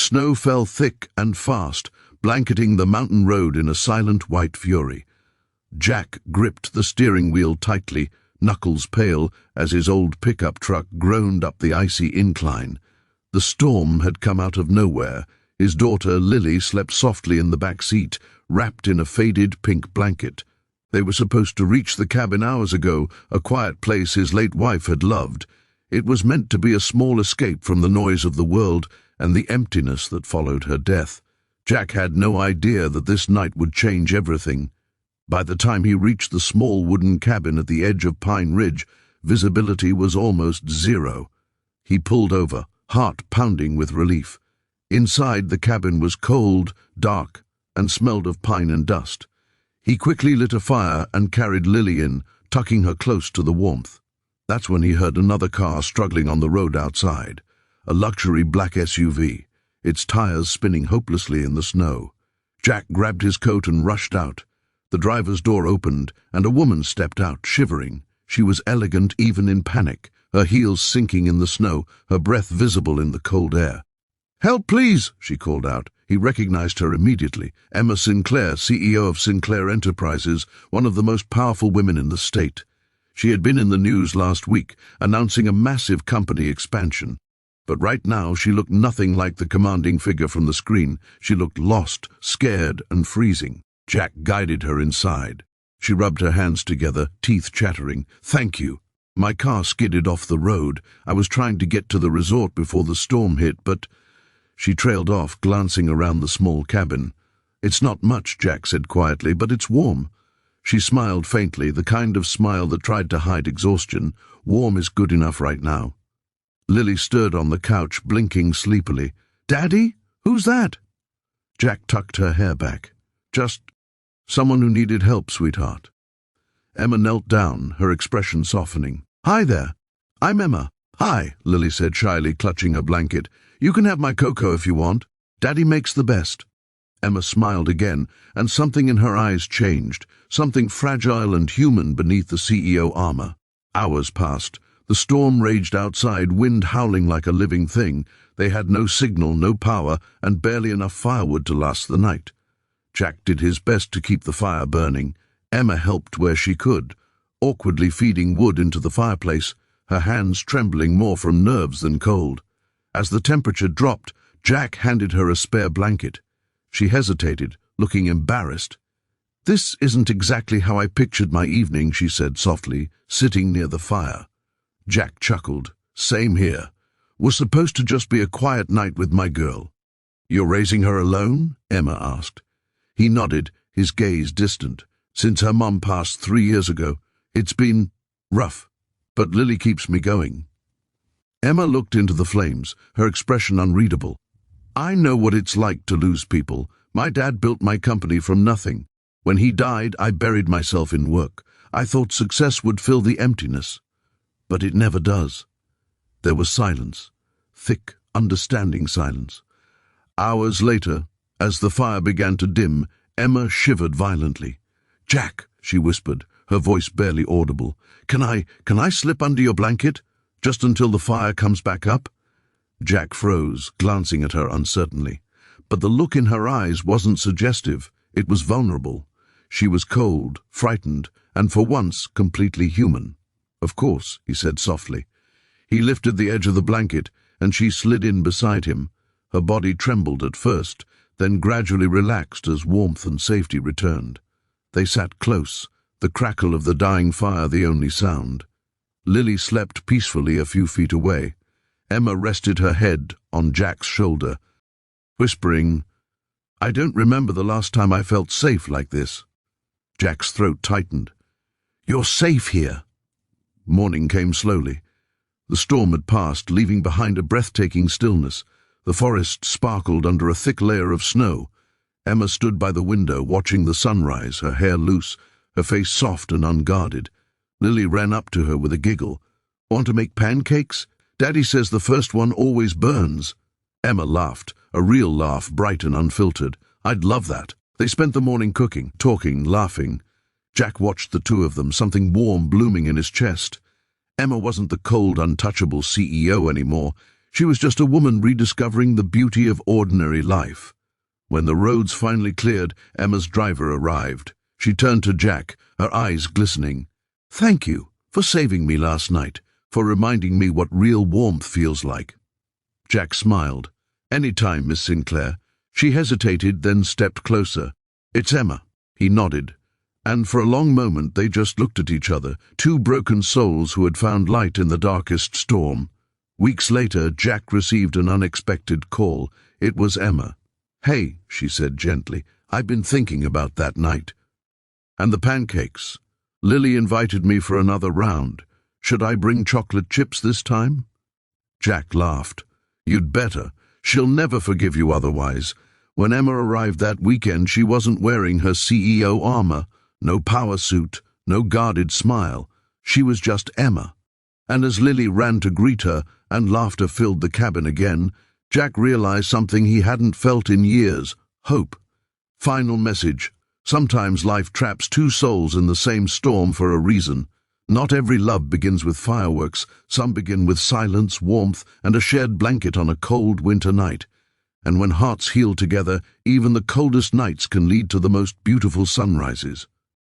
Snow fell thick and fast, blanketing the mountain road in a silent white fury. Jack gripped the steering wheel tightly, knuckles pale, as his old pickup truck groaned up the icy incline. The storm had come out of nowhere. His daughter, Lily, slept softly in the back seat, wrapped in a faded pink blanket. They were supposed to reach the cabin hours ago, a quiet place his late wife had loved. It was meant to be a small escape from the noise of the world and the emptiness that followed her death. Jack had no idea that this night would change everything. By the time he reached the small wooden cabin at the edge of Pine Ridge, visibility was almost zero. He pulled over, heart pounding with relief. Inside, the cabin was cold, dark, and smelled of pine and dust. He quickly lit a fire and carried Lily in, tucking her close to the warmth. That's when he heard another car struggling on the road outside, a luxury black SUV, its tires spinning hopelessly in the snow. Jack grabbed his coat and rushed out. The driver's door opened, and a woman stepped out, shivering. She was elegant even in panic, her heels sinking in the snow, her breath visible in the cold air. "Help, please!" she called out. He recognized her immediately. Emma Sinclair, CEO of Sinclair Enterprises, one of the most powerful women in the state. She had been in the news last week, announcing a massive company expansion. But right now she looked nothing like the commanding figure from the screen. She looked lost, scared, and freezing. Jack guided her inside. She rubbed her hands together, teeth chattering. "Thank you. My car skidded off the road. I was trying to get to the resort before the storm hit, but—" She trailed off, glancing around the small cabin. "It's not much," Jack said quietly, "but it's warm." She smiled faintly, the kind of smile that tried to hide exhaustion. "Warm is good enough right now." Lily stirred on the couch, blinking sleepily. "Daddy? Who's that?" Jack tucked her hair back. "Just someone who needed help, sweetheart." Emma knelt down, her expression softening. "Hi there. I'm Emma." "Hi," Lily said shyly, clutching her blanket. "You can have my cocoa if you want. Daddy makes the best." Emma smiled again, and something in her eyes changed, something fragile and human beneath the CEO armor. Hours passed. The storm raged outside, wind howling like a living thing. They had no signal, no power, and barely enough firewood to last the night. Jack did his best to keep the fire burning. Emma helped where she could, awkwardly feeding wood into the fireplace, her hands trembling more from nerves than cold. As the temperature dropped, Jack handed her a spare blanket. She hesitated, looking embarrassed. "This isn't exactly how I pictured my evening," she said softly, sitting near the fire. Jack chuckled. "Same here. Was supposed to just be a quiet night with my girl." "You're raising her alone?" Emma asked. He nodded, his gaze distant. "Since her mom passed 3 years ago, it's been rough, but Lily keeps me going." Emma looked into the flames, her expression unreadable. "I know what it's like to lose people. My dad built my company from nothing. When he died, I buried myself in work. I thought success would fill the emptiness. But it never does." There was silence, thick, understanding silence. Hours later, as the fire began to dim, Emma shivered violently. "Jack," she whispered, her voice barely audible, Can I slip under your blanket? Just until the fire comes back up?" Jack froze, glancing at her uncertainly. But the look in her eyes wasn't suggestive, it was vulnerable. She was cold, frightened, and for once completely human. "Of course," he said softly. He lifted the edge of the blanket, and she slid in beside him. Her body trembled at first, then gradually relaxed as warmth and safety returned. They sat close, the crackle of the dying fire the only sound. Lily slept peacefully a few feet away. Emma rested her head on Jack's shoulder, whispering, "I don't remember the last time I felt safe like this." Jack's throat tightened. "You're safe here." Morning came slowly. The storm had passed, leaving behind a breathtaking stillness. The forest sparkled under a thick layer of snow. Emma stood by the window, watching the sunrise, her hair loose, her face soft and unguarded. Lily ran up to her with a giggle. "Want to make pancakes? Daddy says the first one always burns." Emma laughed, a real laugh, bright and unfiltered. "I'd love that." They spent the morning cooking, talking, laughing. Jack watched the two of them, something warm blooming in his chest. Emma wasn't the cold, untouchable CEO anymore. She was just a woman rediscovering the beauty of ordinary life. When the roads finally cleared, Emma's driver arrived. She turned to Jack, her eyes glistening. "Thank you for saving me last night, for reminding me what real warmth feels like." Jack smiled. "Any time, Miss Sinclair." She hesitated, then stepped closer. "It's Emma." He nodded, and for a long moment they just looked at each other, two broken souls who had found light in the darkest storm. Weeks later, Jack received an unexpected call. It was Emma. "Hey," she said gently, "I've been thinking about that night. And the pancakes. Lily invited me for another round. Should I bring chocolate chips this time?" Jack laughed. "You'd better. She'll never forgive you otherwise." When Emma arrived that weekend, she wasn't wearing her CEO armor, no power suit, no guarded smile. She was just Emma. And as Lily ran to greet her and laughter filled the cabin again, Jack realized something he hadn't felt in years: hope. Final message. Sometimes life traps two souls in the same storm for a reason. Not every love begins with fireworks. Some begin with silence, warmth, and a shared blanket on a cold winter night. And when hearts heal together, even the coldest nights can lead to the most beautiful sunrises.